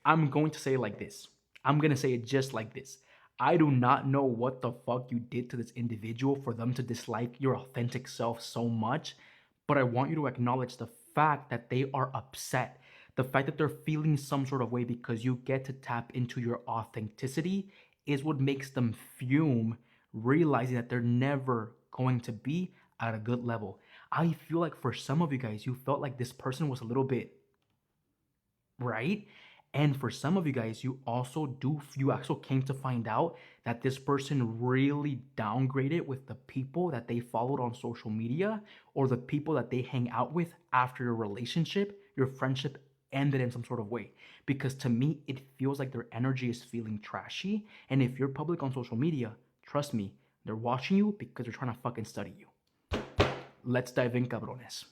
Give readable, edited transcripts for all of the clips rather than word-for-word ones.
I'm going to say it like this. I'm going to say it just like this. I do not know what the fuck you did to this individual for them to dislike your authentic self so much, but I want you to acknowledge the fact that they are upset. The fact that they're feeling some sort of way because you get to tap into your authenticity is what makes them fume, realizing that they're never going to be at a good level. I feel like for some of you guys, you felt like this person was a little bit right? And for some of you guys, you also came to find out that this person really downgraded with the people that they followed on social media or the people that they hang out with after your relationship, your friendship ended in some sort of way. Because to me, it feels like their energy is feeling trashy. And if you're public on social media, trust me, they're watching you because they're trying to fucking study you. Let's dive in, cabrones.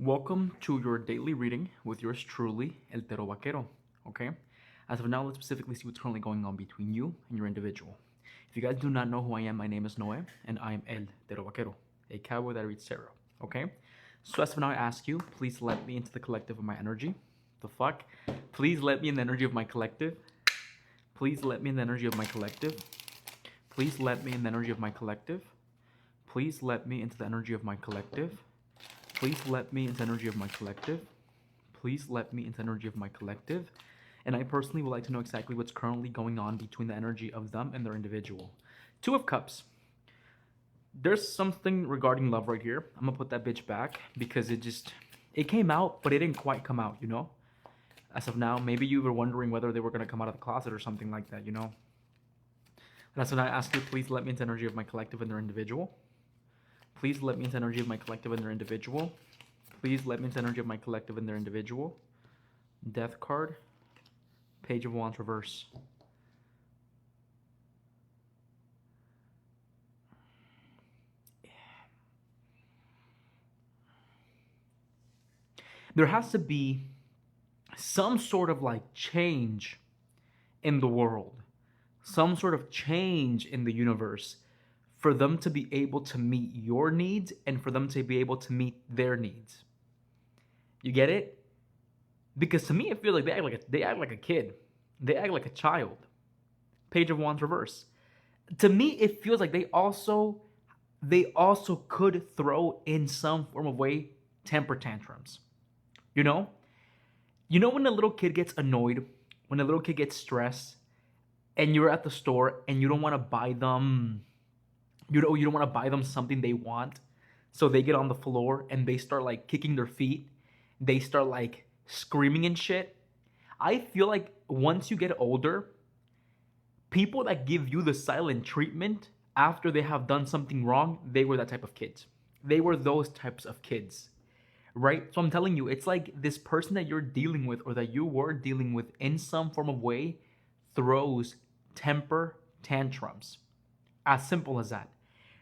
Welcome to your daily reading with yours truly, El Tero Vaquero. Okay? As of now, let's specifically see what's currently going on between you and your individual. If you guys do not know who I am, my name is Noe, and I am El Tero Vaquero, a cowboy that reads tarot. Okay? So as of now, I ask you, please let me into the collective of my energy. The fuck? Please let me in the energy of my collective. Please let me in the energy of my collective. Please let me in the energy of my collective. Please let me into the energy of my collective. Please let me into the energy of my collective. Please let me into the energy of my collective. And I personally would like to know exactly what's currently going on between the energy of them and their individual. Two of Cups. There's something regarding love right here. I'm gonna put that bitch back because it came out, but it didn't quite come out, you know? As of now, maybe you were wondering whether they were gonna come out of the closet or something like that, you know? That's when I ask you, please let me into the energy of my collective and their individual. Please let me into energy of my collective and their individual. Please let me into energy of my collective and their individual. Death card. Page of Wands reverse. There has to be some sort of like change in the world, some sort of change in the universe for them to be able to meet your needs and for them to be able to meet their needs. You get it? Because to me, it feels like they act like a kid. They act like a child. Page of Wands reverse. To me, it feels like they also could throw in some form of way temper tantrums. You know? You know when a little kid gets annoyed, when a little kid gets stressed, and you're at the store and you don't want to buy them you don't want to buy them something they want, so they get on the floor and they start like kicking their feet, they start like screaming and shit. I feel like once you get older, people that give you the silent treatment after they have done something wrong, they were that type of kids. They were those types of kids, right? So I'm telling you, it's like this person that you're dealing with or that you were dealing with in some form of way throws temper tantrums. As simple as that,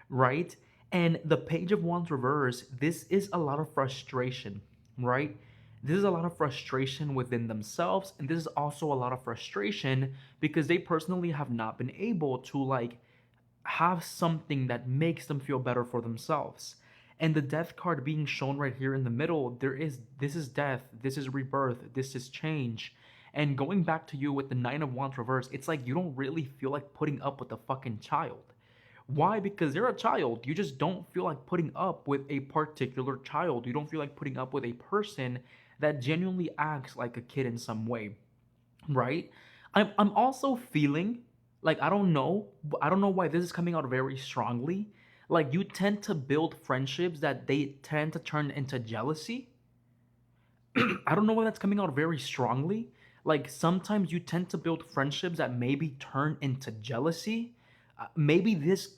right? And the Page of Wands reverse, this is a lot of frustration, right? This is a lot of frustration within themselves, and this is also a lot of frustration because they personally have not been able to like have something that makes them feel better for themselves. And the death card being shown right here in the middle, this is death, this is rebirth, this is change. And going back to you with the Nine of Wands reverse, it's like you don't really feel like putting up with a fucking child. Why? Because they're a child. You just don't feel like putting up with a particular child. You don't feel like putting up with a person that genuinely acts like a kid in some way, right? I'm also feeling like I don't know why this is coming out very strongly. Like you tend to build friendships that they tend to turn into jealousy. I don't know why that's coming out very strongly. Like sometimes you tend to build friendships that maybe turn into jealousy. Maybe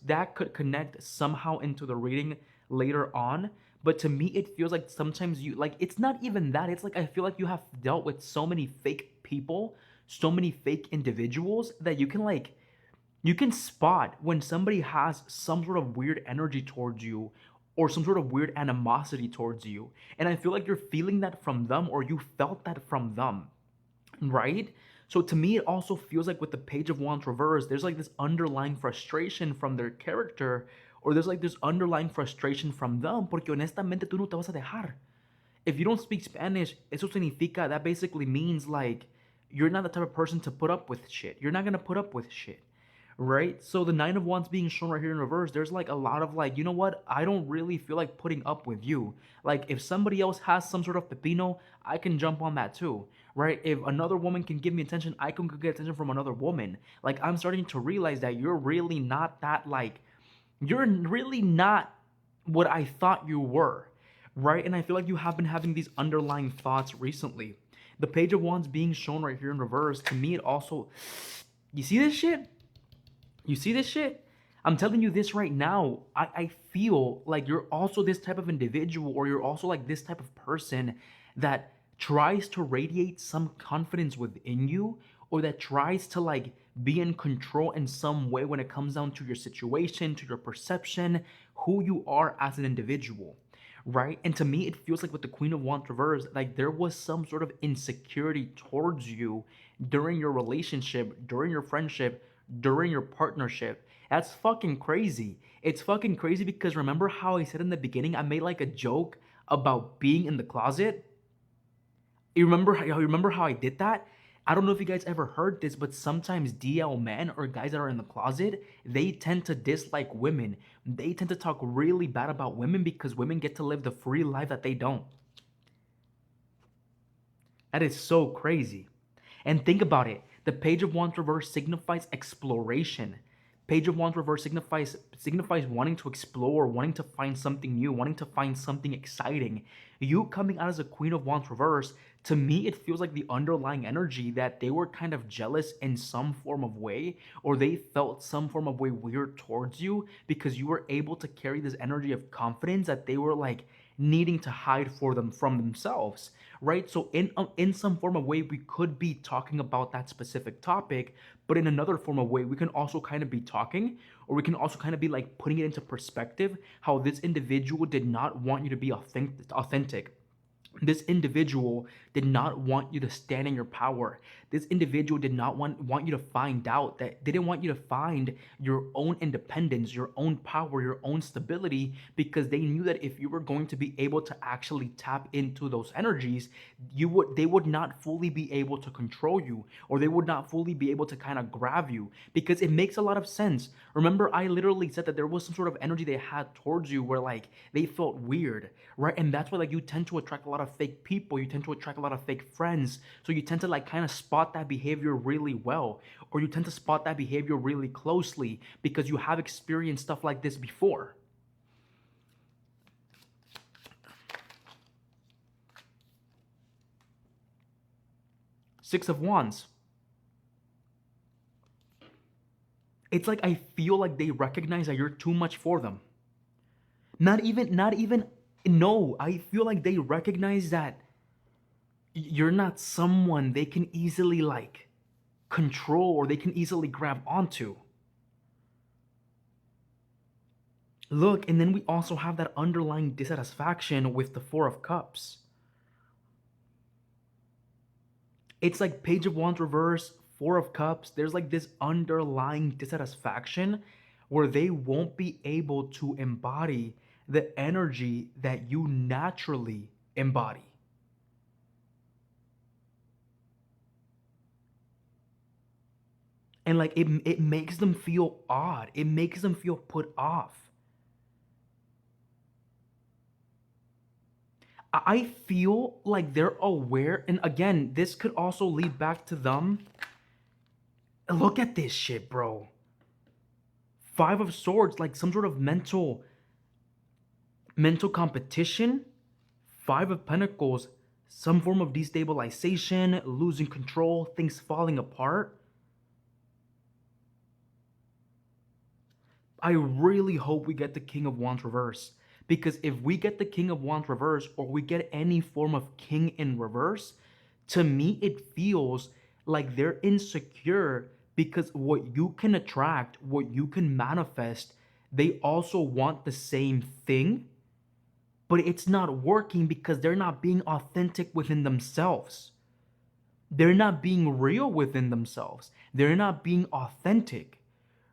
that could connect somehow into the reading later on. But to me, it feels like sometimes you like it's not even that. It's like I feel like you have dealt with so many fake people, so many fake individuals that you can spot when somebody has some sort of weird energy towards you or some sort of weird animosity towards you. And I feel like you're feeling that from them or you felt that from them, right? So to me, it also feels like with the Page of Wands reverse, there's like this underlying frustration from their character or there's like this underlying frustration from them porque honestamente tú no te vas a dejar. If you don't speak Spanish, eso significa, that basically means like you're not the type of person to put up with shit. You're not gonna put up with shit. Right? So the Nine of Wands being shown right here in reverse, there's like a lot of like, you know what? I don't really feel like putting up with you. Like if somebody else has some sort of pepino, I can jump on that too. Right? If another woman can give me attention, I can get attention from another woman. Like I'm starting to realize that you're really not that like, you're really not what I thought you were. Right? And I feel like you have been having these underlying thoughts recently. The Page of Wands being shown right here in reverse, to me, it also, you see this shit? You see this shit? I'm telling you this right now. I feel like you're also this type of individual, or you're also like this type of person that tries to radiate some confidence within you, or that tries to like be in control in some way when it comes down to your situation, to your perception, who you are as an individual. Right? And to me, it feels like with the Queen of Wands reversed, like there was some sort of insecurity towards you during your relationship, during your friendship, during your partnership. That's fucking crazy. It's fucking crazy because remember how I said in the beginning, I made like a joke about being in the closet? You remember how I did that? I don't know if you guys ever heard this, but sometimes DL men or guys that are in the closet, they tend to dislike women. They tend to talk really bad about women because women get to live the free life that they don't. That is so crazy. And think about it. The Page of Wands reverse signifies exploration. Page of Wands reverse signifies wanting to explore, wanting to find something new, wanting to find something exciting. You coming out as a Queen of Wands reverse, to me, it feels like the underlying energy that they were kind of jealous in some form of way, or they felt some form of way weird towards you because you were able to carry this energy of confidence that they were like needing to hide for them from themselves, right? So in some form of way, we could be talking about that specific topic, but in another form of way, we can also kind of be talking, or we can also kind of be like putting it into perspective how this individual did not want you to be authentic. This individual did not want you to stand in your power. This individual did not want you to find out that they didn't want you to find your own independence, your own power, your own stability, because they knew that if you were going to be able to actually tap into those energies, they would not fully be able to control you, or they would not fully be able to kind of grab you, because it makes a lot of sense. Remember, I literally said that there was some sort of energy they had towards you where like they felt weird, right? And that's why like you tend to attract a lot of fake people, you tend to attract a lot of fake friends, so you tend to like kind of spot that behavior really well, or you tend to spot that behavior really closely because you have experienced stuff like this before. Six of Wands. It's like I feel like they recognize that you're too much for them. Not even, no, I feel like they recognize that you're not someone they can easily like control, or they can easily grab onto. Look, and then we also have that underlying dissatisfaction with the Four of Cups. It's like Page of Wands reverse, Four of Cups. There's like this underlying dissatisfaction where they won't be able to embody the energy that you naturally embody. And like it makes them feel odd. It makes them feel put off. I feel like they're aware, and again, this could also lead back to them. Look at this shit, bro. Five of Swords, like some sort of mental competition. Five of Pentacles, some form of destabilization, losing control, things falling apart. I really hope we get the King of Wands reverse. Because if we get the King of Wands reverse, or we get any form of King in reverse, to me it feels like they're insecure because what you can attract, what you can manifest, they also want the same thing, but it's not working because they're not being authentic within themselves. They're not being real within themselves. They're not being authentic,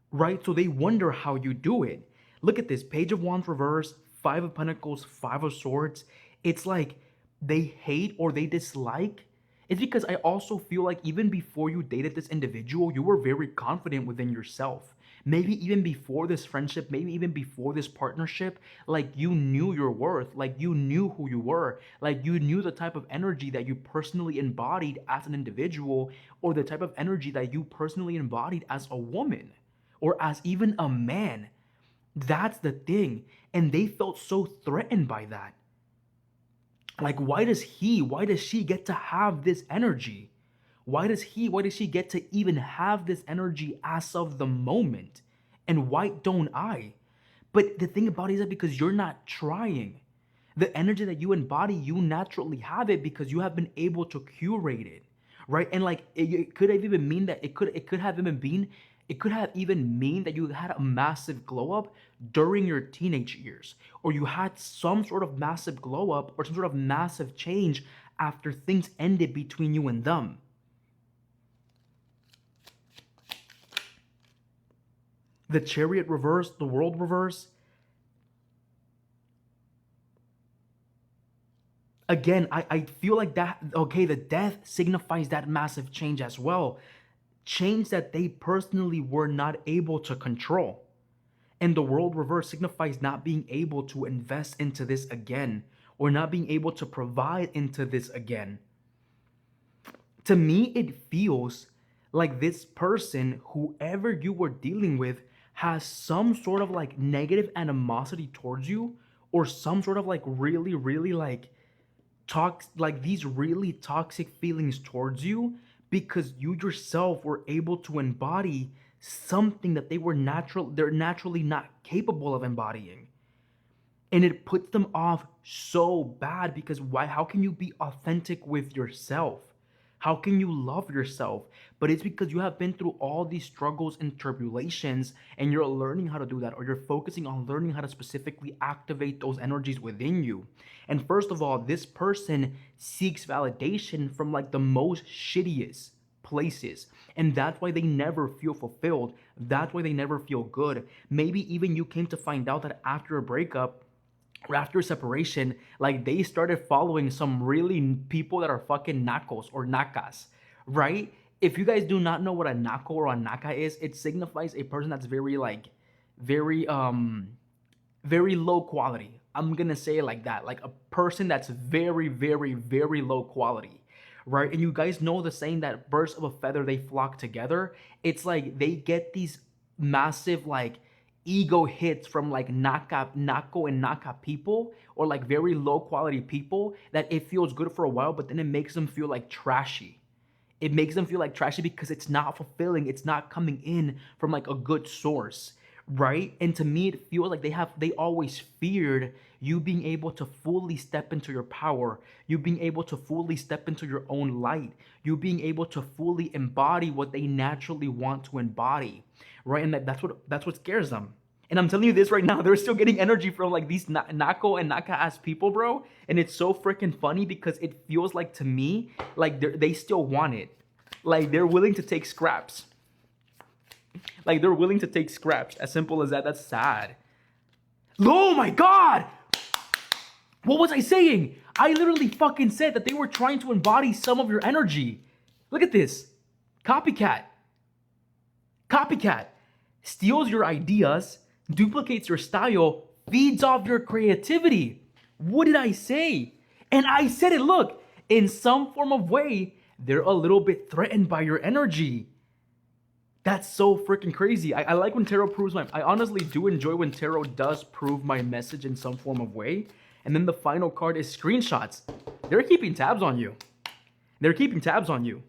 right? So they wonder how you do it. Look at this Page of Wands reverse, Five of Pentacles, Five of Swords. It's like they hate or they dislike, it's because I also feel like even before you dated this individual, you were very confident within yourself. Maybe even before this friendship, maybe even before this partnership, like you knew your worth, like you knew who you were, like you knew the type of energy that you personally embodied as an individual, or the type of energy that you personally embodied as a woman or as even a man. That's the thing. And they felt so threatened by that. Like, why does she get to have this energy? Why does she get to even have this energy as of the moment? And why don't I? But the thing about it is that because you're not trying, the energy that you embody, you naturally have it because you have been able to curate it, right? And like it could have even mean that it could have even mean that you had a massive glow up during your teenage years, or you had some sort of massive glow up or some sort of massive change after things ended between you and them. The Chariot reverse, the World reverse. Again, I feel like that, okay, the death signifies that massive change as well. Change that they personally were not able to control. And the World reverse signifies not being able to invest into this again, or not being able to provide into this again. To me, it feels like this person, whoever you were dealing with, has some sort of like negative animosity towards you, or some sort of like really, really like like these really toxic feelings towards you, because you yourself were able to embody something that they're naturally not capable of embodying. And it puts them off so bad because why how can you be authentic with yourself? How can you love yourself? But it's because you have been through all these struggles and tribulations and you're learning how to do that, or you're focusing on learning how to specifically activate those energies within you. And first of all, this person seeks validation from like the most shittiest places. And that's why they never feel fulfilled. That's why they never feel good. Maybe even you came to find out that after a breakup, or after separation, like they started following some really people that are fucking nacos or nakas, right? If you guys do not know what a nako or a naka is, it signifies a person that's very like, very very low quality. I'm gonna say it like that, like a person that's very, very, very low quality, right? And you guys know the saying that birds of a feather they flock together. It's like they get these massive like ego hits from like nako and naka people, or like very low quality people, that it feels good for a while, but then it makes them feel like trashy. It makes them feel like trashy because it's not fulfilling, it's not coming in from like a good source, right? And to me it feels like they always feared you being able to fully step into your power, you being able to fully step into your own light, you being able to fully embody what they naturally want to embody, right? And that's what scares them. And I'm telling you this right now, they're still getting energy from like these nako and naka ass people, bro. And it's so freaking funny because it feels like to me like they still want it, like they're willing to take scraps. Like they're willing to take scraps. As simple as that. That's sad. Oh my god! What was I saying? I literally fucking said that they were trying to embody some of your energy. Look at this. Copycat. Copycat. Steals your ideas, duplicates your style, feeds off your creativity. What did I say? And I said it, look, in some form of way, they're a little bit threatened by your energy. That's so freaking crazy. I like when tarot proves I honestly do enjoy when tarot does prove my message in some form of way. And then the final card is screenshots. They're keeping tabs on you. They're keeping tabs on you.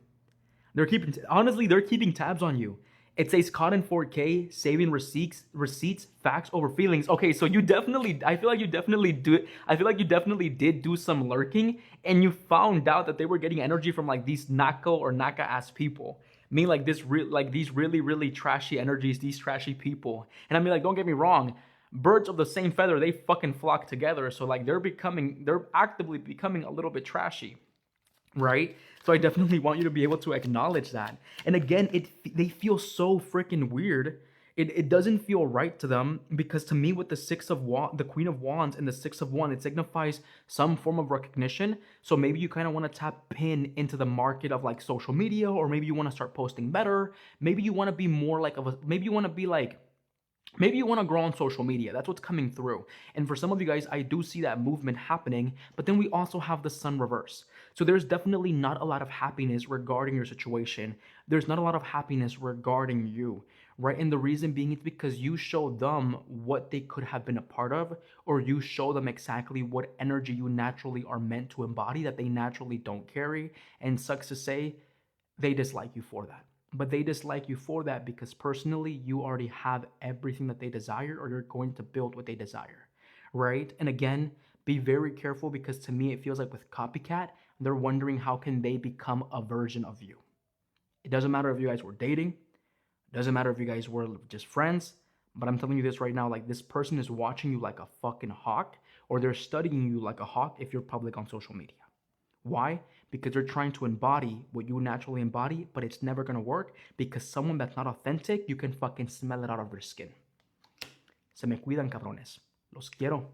Honestly, they're keeping tabs on you. It says caught in 4K, saving receipts, facts over feelings. Okay, so I feel like you definitely did do some lurking, and you found out that they were getting energy from like these nako or naka ass people. I mean, like these really, really trashy energies, these trashy people. And I mean, like, don't get me wrong, birds of the same feather, they fucking flock together. So like they're actively becoming a little bit trashy, right? So I definitely want you to be able to acknowledge that. And again, they feel so freaking weird It doesn't feel right to them because to me with the Queen of Wands and the Six of Wands, it signifies some form of recognition. So maybe you kind of want to tap in into the market of like social media, or maybe you want to start posting better. Maybe you want to be more like of a maybe you want to be like maybe you want to grow on social media. That's what's coming through. And for some of you guys, I do see that movement happening. But then we also have the sun reverse. So there's definitely not a lot of happiness regarding your situation. There's not a lot of happiness regarding you, right? And the reason being is because you show them what they could have been a part of, or you show them exactly what energy you naturally are meant to embody that they naturally don't carry. And sucks to say, they dislike you for that. But they dislike you for that because personally, you already have everything that they desire, or you're going to build what they desire, right? And again, be very careful because to me, it feels like with copycat, they're wondering how can they become a version of you. It doesn't matter if you guys were dating, it doesn't matter if you guys were just friends, but I'm telling you this right now, like this person is watching you like a fucking hawk, or they're studying you like a hawk if you're public on social media. Why? Because they're trying to embody what you naturally embody, but it's never gonna work because someone that's not authentic, you can fucking smell it out of their skin. Se me cuidan, cabrones. Los quiero.